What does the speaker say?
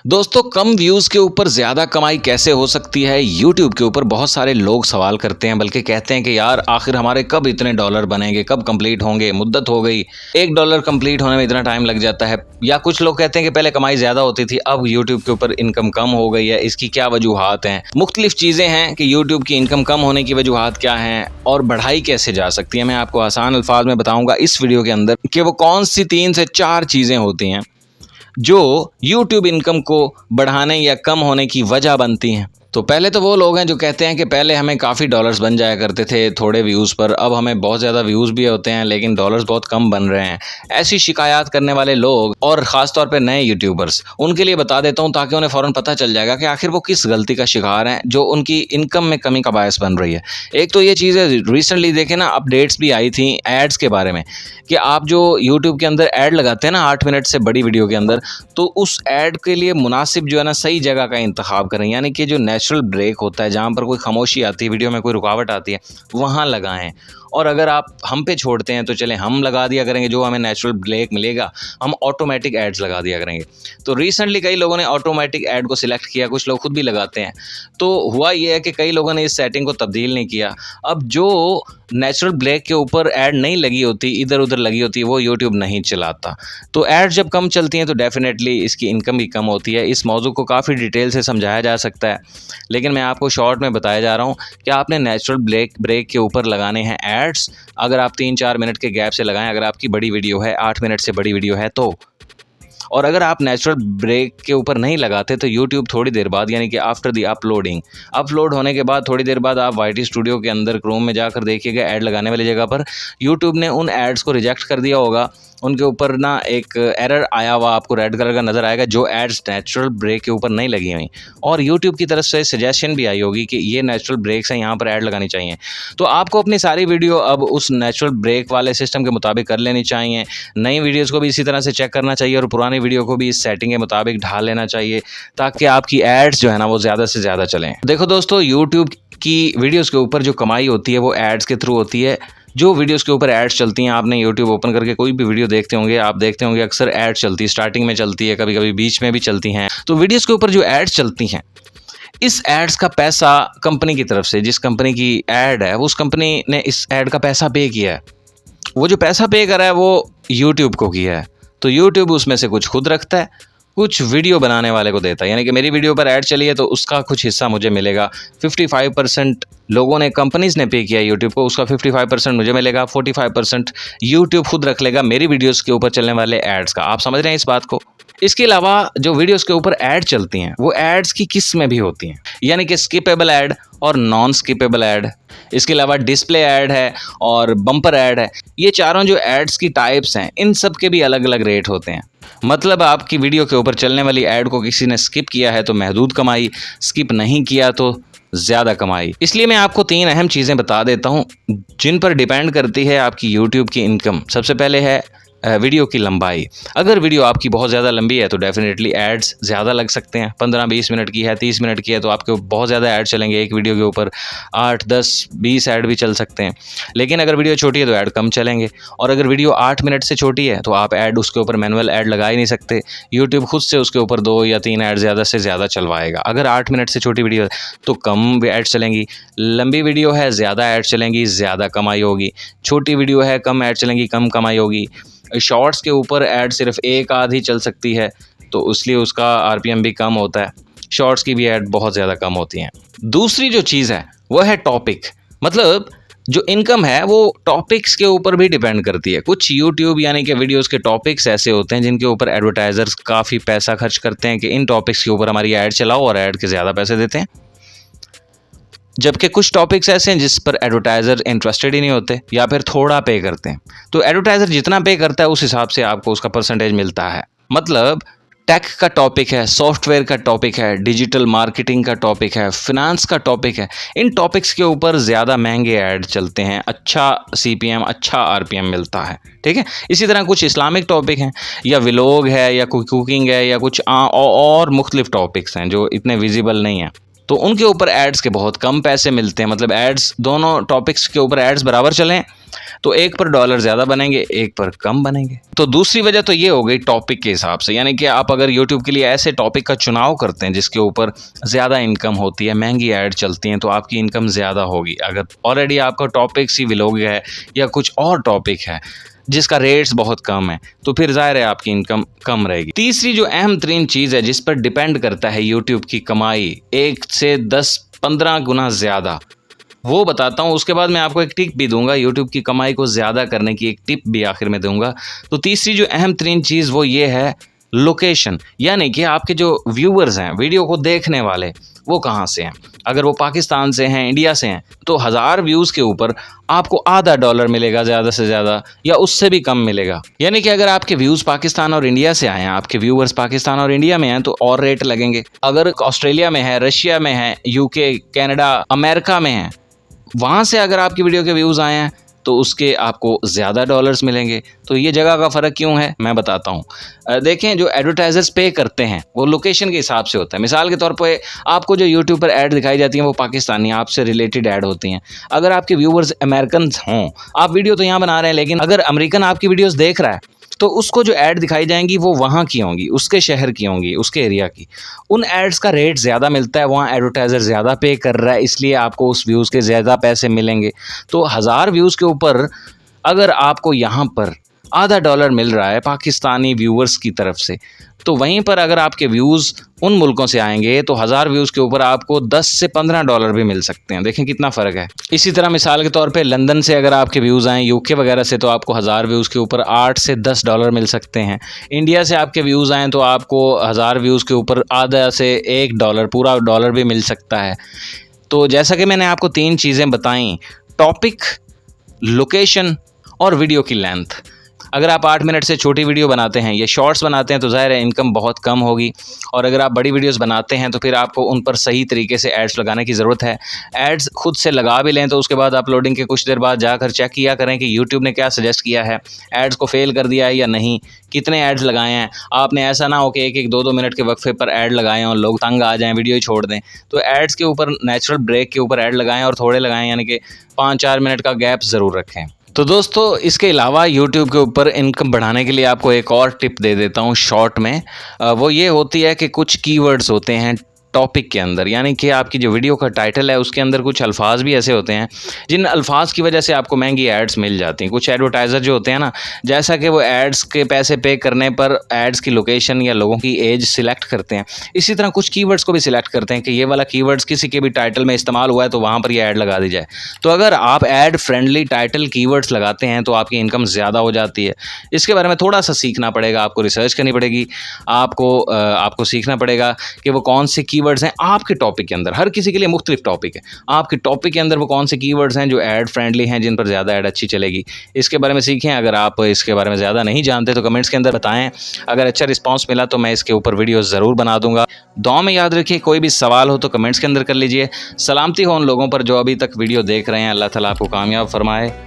दोस्तों, कम व्यूज़ के ऊपर ज़्यादा कमाई कैसे हो सकती है? यूट्यूब के ऊपर बहुत सारे लोग सवाल करते हैं, बल्कि कहते हैं कि यार आखिर हमारे कब इतने डॉलर बनेंगे, कब कंप्लीट होंगे, मुद्दत हो गई, $1 कंप्लीट होने में इतना टाइम लग जाता है। या कुछ लोग कहते हैं कि पहले कमाई ज़्यादा होती थी, अब यूट्यूब के ऊपर इनकम कम हो गई है, इसकी क्या वजूहात हैं? मुख्तलिफ चीज़ें हैं कि यूट्यूब की इनकम कम होने की वजूहात क्या हैं और बढ़ाई कैसे जा सकती है। मैं आपको आसान अल्फाज में बताऊँगा इस वीडियो के अंदर कि वो कौन सी 3 से 4 चीज़ें होती हैं जो YouTube इनकम को बढ़ाने या कम होने की वजह बनती हैं। तो पहले तो वो लोग हैं जो कहते हैं कि पहले हमें काफ़ी डॉलर्स बन जाया करते थे थोड़े व्यूज़ पर, अब हमें बहुत ज़्यादा व्यूज़ भी होते हैं लेकिन डॉलर्स बहुत कम बन रहे हैं। ऐसी शिकायत करने वाले लोग और ख़ास तौर पे नए यूट्यूबर्स, उनके लिए बता देता हूँ ताकि उन्हें फ़ौरन पता चल जाएगा कि आखिर वो किस गलती का शिकार हैं जो उनकी इनकम में कमी का बायस बन रही है। एक तो ये चीज़ है, रिसेंटली देखे ना, अपडेट्स भी आई थी एड्स के बारे में कि आप जो यूट्यूब के अंदर ऐड लगाते हैं ना 8 मिनट से बड़ी वीडियो के अंदर, तो उस ऐड के लिए मुनासिब जो है ना सही जगह का इंतखाब करें, यानी कि जो नेचुरल ब्रेक होता है, जहाँ पर कोई खामोशी आती है, वीडियो में कोई रुकावट आती है, वहाँ लगाएं। और अगर आप हम पे छोड़ते हैं तो चलें हम लगा दिया करेंगे, जो हमें नेचुरल ब्रेक मिलेगा हम ऑटोमेटिक एड्स लगा दिया करेंगे। तो रिसेंटली कई लोगों ने ऑटोमेटिक ऐड को सिलेक्ट किया, कुछ लोग खुद भी लगाते हैं। तो हुआ ये है कि कई लोगों ने इस सेटिंग को तब्दील नहीं किया। अब जो नेचुरल ब्रेक के ऊपर ऐड नहीं लगी होती, इधर उधर लगी होती है, वो यूट्यूब नहीं चलाता। तो ऐड जब कम चलती हैं तो डेफिनेटली इसकी इनकम भी कम होती है। इस मौजू को काफ़ी डिटेल से समझाया जा सकता है, लेकिन मैं आपको शॉर्ट में बताया जा रहा हूँ कि आपने नेचुरल ब्रेक के ऊपर लगाने हैं एड्स। अगर आप 3-4 मिनट के गैप से लगाएं, अगर आपकी बड़ी वीडियो है 8 मिनट से बड़ी वीडियो है तो। और अगर आप नेचुरल ब्रेक के ऊपर नहीं लगाते तो यूट्यूब थोड़ी देर बाद, यानी कि आफ्टर दी अपलोड होने के बाद थोड़ी देर बाद आप वाईटी स्टूडियो के अंदर क्रोम में जाकर देखिएगा, ऐड लगाने वाली जगह पर यूट्यूब ने उन एड्स को रिजेक्ट कर दिया होगा। उनके ऊपर ना एक एरर आया हुआ आपको रेड कलर का नज़र आएगा, जो एड्स नेचुरल ब्रेक के ऊपर नहीं लगी हुई, और यूट्यूब की तरफ से सजेशन भी आई होगी कि ये नेचुरल ब्रेक्स हैं, यहाँ पर ऐड लगानी चाहिए। तो आपको अपनी सारी वीडियो अब उस नेचुरल ब्रेक वाले सिस्टम के मुताबिक कर लेनी चाहिए। नई वीडियोज़ को भी इसी तरह से चेक करना चाहिए और पुरानी वीडियो को भी इस सेटिंग के मुताबिक ढाल लेना चाहिए, ताकि आपकी एड्स जो है ना वो ज़्यादा से ज़्यादा चलें। देखो दोस्तों, यूट्यूब की वीडियोज़ के ऊपर जो कमाई होती है वो एड्स के थ्रू होती है। जो वीडियोस के ऊपर एड्स चलती हैं, आपने यूट्यूब ओपन करके कोई भी वीडियो देखते होंगे, आप देखते होंगे अक्सर ऐड चलती है, स्टार्टिंग में चलती है, कभी कभी बीच में भी चलती हैं। तो वीडियोस के ऊपर जो एड्स चलती हैं, इस एड्स का पैसा कंपनी की तरफ से, जिस कंपनी की ऐड है उस कंपनी ने इस ऐड का पैसा पे किया है। वो जो पैसा पे करा है वो यूट्यूब को किया है, तो यूट्यूब उसमें से कुछ खुद रखता है, कुछ वीडियो बनाने वाले को देता है। यानी कि मेरी वीडियो पर ऐड चली है तो उसका कुछ हिस्सा मुझे मिलेगा। 55% लोगों ने, कंपनीज़ ने पे किया यूट्यूब को, उसका 55% मुझे मिलेगा। 45% यूट्यूब खुद रख लेगा मेरी वीडियोस के ऊपर चलने वाले एड्स का। आप समझ रहे हैं इस बात को? इसके अलावा जो वीडियोस के ऊपर ऐड चलती हैं वो एड्स की किस्में भी होती हैं, यानी कि स्किपेबल ऐड और नॉन स्किपेबल ऐड। इसके अलावा डिस्प्ले ऐड है और बम्पर ऐड है। ये चारों जो एड्स की टाइप्स हैं, इन सब के भी अलग अलग रेट होते हैं। मतलब आपकी वीडियो के ऊपर चलने वाली ऐड को किसी ने स्किप किया है तो महदूद कमाई, स्किप नहीं किया तो ज़्यादा कमाई। इसलिए मैं आपको 3 अहम चीज़ें बता देता हूँ जिन पर डिपेंड करती है आपकी यूट्यूब की इनकम। सबसे पहले है वीडियो की लंबाई। अगर वीडियो आपकी बहुत ज़्यादा लंबी है तो डेफिनेटली एड्स ज़्यादा लग सकते हैं। 15-20 मिनट की है, 30 मिनट की है तो आपके बहुत ज़्यादा ऐड चलेंगे। एक वीडियो के ऊपर 8, 10, 20 ऐड भी चल सकते हैं। लेकिन अगर वीडियो छोटी है तो ऐड कम चलेंगे। और अगर वीडियो 8 मिनट से छोटी है तो आप ऐड उसके ऊपर मैनुअल ऐड लगा ही नहीं सकते। यूट्यूब खुद से उसके ऊपर 2 या 3 ऐड ज़्यादा से ज़्यादा चलवाएगा। अगर 8 मिनट से छोटी वीडियो है तो कम ऐड चलेंगी। लंबी वीडियो है, ज़्यादा ऐड चलेंगी, ज़्यादा कमाई होगी। छोटी वीडियो है, कम ऐड चलेंगी, कम कमाई होगी। शॉर्ट्स के ऊपर ऐड सिर्फ एक आध ही चल सकती है तो इसलिए उसका आरपीएम भी कम होता है। शॉर्ट्स की भी ऐड बहुत ज़्यादा कम होती हैं। दूसरी जो चीज़ है वो है टॉपिक। मतलब जो इनकम है वो टॉपिक्स के ऊपर भी डिपेंड करती है। कुछ यूट्यूब यानी कि वीडियोस के टॉपिक्स ऐसे होते हैं जिनके ऊपर एडवर्टाइजर्स काफ़ी पैसा खर्च करते हैं कि इन टॉपिक्स के ऊपर हमारी ऐड चलाओ, और ऐड के ज़्यादा पैसे देते हैं। जबकि कुछ टॉपिक्स ऐसे हैं जिस पर एडवर्टाइज़र इंटरेस्टेड ही नहीं होते या फिर थोड़ा पे करते हैं। तो एडवर्टाइज़र जितना पे करता है उस हिसाब से आपको उसका परसेंटेज मिलता है। मतलब टेक का टॉपिक है, सॉफ्टवेयर का टॉपिक है, डिजिटल मार्केटिंग का टॉपिक है, फिनांस का टॉपिक है, इन टॉपिक्स के ऊपर ज़्यादा महंगे ऐड चलते हैं, अच्छा सीपीएम, अच्छा आरपीएम मिलता है। ठीक है। इसी तरह कुछ इस्लामिक टॉपिक हैं, या व्लॉग है, या कुकिंग है, या कुछ और मुख्तलिफ टॉपिक्स हैं जो इतने विजिबल नहीं हैं। तो उनके ऊपर एड्स के बहुत कम पैसे मिलते हैं। मतलब एड्स, दोनों टॉपिक्स के ऊपर एड्स बराबर चलें तो एक पर डॉलर ज़्यादा बनेंगे, एक पर कम बनेंगे। तो दूसरी वजह तो ये हो गई टॉपिक के हिसाब से, यानी कि आप अगर यूट्यूब के लिए ऐसे टॉपिक का चुनाव करते हैं जिसके ऊपर ज़्यादा इनकम होती है, महंगी ऐड चलती हैं, तो आपकी इनकम ज़्यादा होगी। अगर ऑलरेडी आपका टॉपिक्स ही व्लॉग है या कुछ और टॉपिक है जिसका रेट्स बहुत कम है, तो फिर ज़ाहिर है आपकी इनकम कम रहेगी। तीसरी जो अहम तरीन चीज़ है जिस पर डिपेंड करता है यूट्यूब की कमाई 1 से 10-15 गुना ज़्यादा, वो बताता हूँ। उसके बाद मैं आपको एक टिप भी दूंगा, यूट्यूब की कमाई को ज़्यादा करने की एक टिप भी आखिर में दूंगा। तो तीसरी जो अहम तरीन चीज़ वो ये है लोकेशन, यानी कि आपके जो व्यूअर्स हैं, वीडियो को देखने वाले, वो कहाँ से हैं। अगर वो पाकिस्तान से हैं, इंडिया से हैं, तो 1000 व्यूज़ के ऊपर आपको आधा डॉलर मिलेगा ज़्यादा से ज़्यादा, या उससे भी कम मिलेगा। यानी कि अगर आपके व्यूज़ पाकिस्तान और इंडिया से आए हैं, आपके व्यूअर्स पाकिस्तान और इंडिया में हैं, तो और रेट लगेंगे। अगर ऑस्ट्रेलिया में है, रशिया में है, यूके, कनाडा, अमेरिका में है, वहाँ से अगर आपकी वीडियो के व्यूज़ आए हैं तो उसके आपको ज़्यादा डॉलर्स मिलेंगे। तो ये जगह का फ़र्क क्यों है मैं बताता हूँ। देखें, जो एडवर्टाइज़र्स पे करते हैं वो लोकेशन के हिसाब से होता है। मिसाल के तौर पे आपको जो यूट्यूब पर ऐड दिखाई जाती हैं वो पाकिस्तानी आपसे रिलेटेड ऐड होती हैं। अगर आपके व्यूवर्स अमेरिकन हों, आप वीडियो तो यहाँ बना रहे हैं, लेकिन अगर अमेरिकन आपकी वीडियोज़ देख रहा है तो उसको जो ऐड दिखाई जाएंगी वो वहाँ की होंगी, उसके शहर की होंगी, उसके एरिया की। उन एड्स का रेट ज़्यादा मिलता है, वहाँ एडवर्टाइज़र ज़्यादा पे कर रहा है, इसलिए आपको उस व्यूज़ के ज़्यादा पैसे मिलेंगे। तो 1000 व्यूज़ के ऊपर अगर आपको यहाँ पर आधा डॉलर मिल रहा है पाकिस्तानी व्यूअर्स की तरफ से, तो वहीं पर अगर आपके व्यूज़ उन मुल्कों से आएंगे तो 1000 व्यूज़ के ऊपर आपको 10 से 15 डॉलर भी मिल सकते हैं। देखें कितना फ़र्क है। इसी तरह मिसाल के तौर पे लंदन से अगर आपके व्यूज़ आएँ, यूके वगैरह से, तो आपको 1000 व्यूज़ के ऊपर 8 से 10 डॉलर मिल सकते हैं। इंडिया से आपके व्यूज़ आएँ तो आपको 1000 व्यूज़ के ऊपर आधा से 1 डॉलर, पूरा डॉलर भी मिल सकता है। तो जैसा कि मैंने आपको 3 चीज़ें बताई, टॉपिक, लोकेशन और वीडियो की लेंथ। अगर आप 8 मिनट से छोटी वीडियो बनाते हैं या शॉर्ट्स बनाते हैं तो ज़ाहिर है इनकम बहुत कम होगी, और अगर आप बड़ी वीडियोस बनाते हैं तो फिर आपको उन पर सही तरीके से एड्स लगाने की ज़रूरत है। एड्स खुद से लगा भी लें तो उसके बाद अपलोडिंग के कुछ देर बाद जाकर चेक किया करें कि यूट्यूब ने क्या सजेस्ट किया है, एड्स को फेल कर दिया है या नहीं, कितने एड्स लगाए हैं। आपने ऐसा ना हो कि 1-1, 2-2 मिनट के वक्फे पर ऐड लगाएं और लोग तंग आ जाएं, वीडियो ही छोड़ दें। तो एड्स के ऊपर नेचुरल ब्रेक के ऊपर ऐड लगाएं और थोड़े लगाएं, यानी कि 5-4 मिनट का गैप ज़रूर रखें। तो दोस्तों, इसके अलावा YouTube के ऊपर इनकम बढ़ाने के लिए आपको एक और टिप दे देता हूँ शॉर्ट में। वो ये होती है कि कुछ कीवर्ड्स होते हैं टॉपिक के अंदर, यानी कि आपकी जो वीडियो का टाइटल है उसके अंदर कुछ अल्फाज भी ऐसे होते हैं जिन अल्फाज की वजह से आपको महंगी एड्स मिल जाती हैं। कुछ एडवर्टाइज़र जो होते हैं ना, जैसा कि वो एड्स के पैसे पे करने पर एड्स की लोकेशन या लोगों की एज सिलेक्ट करते हैं, इसी तरह कुछ कीवर्ड्स को भी सिलेक्ट करते हैं कि ये वाला कीवर्ड्स किसी के भी टाइटल में इस्तेमाल हुआ है तो वहाँ पर ये ऐड लगा दी जाए। तो अगर आप ऐड फ्रेंडली टाइटल कीवर्ड्स लगाते हैं तो आपकी इनकम ज़्यादा हो जाती है। इसके बारे में थोड़ा सा सीखना पड़ेगा, आपको रिसर्च करनी पड़ेगी, आपको सीखना पड़ेगा कि वो कौन से कीवर्ड्स हैं आपके टॉपिक के अंदर। हर किसी के लिए मुख्तलिफ टॉपिक है, आपके टॉपिक के अंदर वो कौन से कीवर्ड्स हैं जो ऐड फ्रेंडली हैं, जिन पर ज़्यादा ऐड अच्छी चलेगी। इसके बारे में सीखें। अगर आप इसके बारे में ज़्यादा नहीं जानते तो कमेंट्स के अंदर बताएं। अगर अच्छा रिस्पांस मिला तो मैं इसके ऊपर वीडियो ज़रूर बना दूंगा। दुआ में याद रखिए, कोई भी सवाल हो तो कमेंट्स के अंदर कर लीजिए। सलामती हो उन लोगों पर जो अभी तक वीडियो देख रहे हैं। अल्लाह ताला आपको कामयाब फरमाए।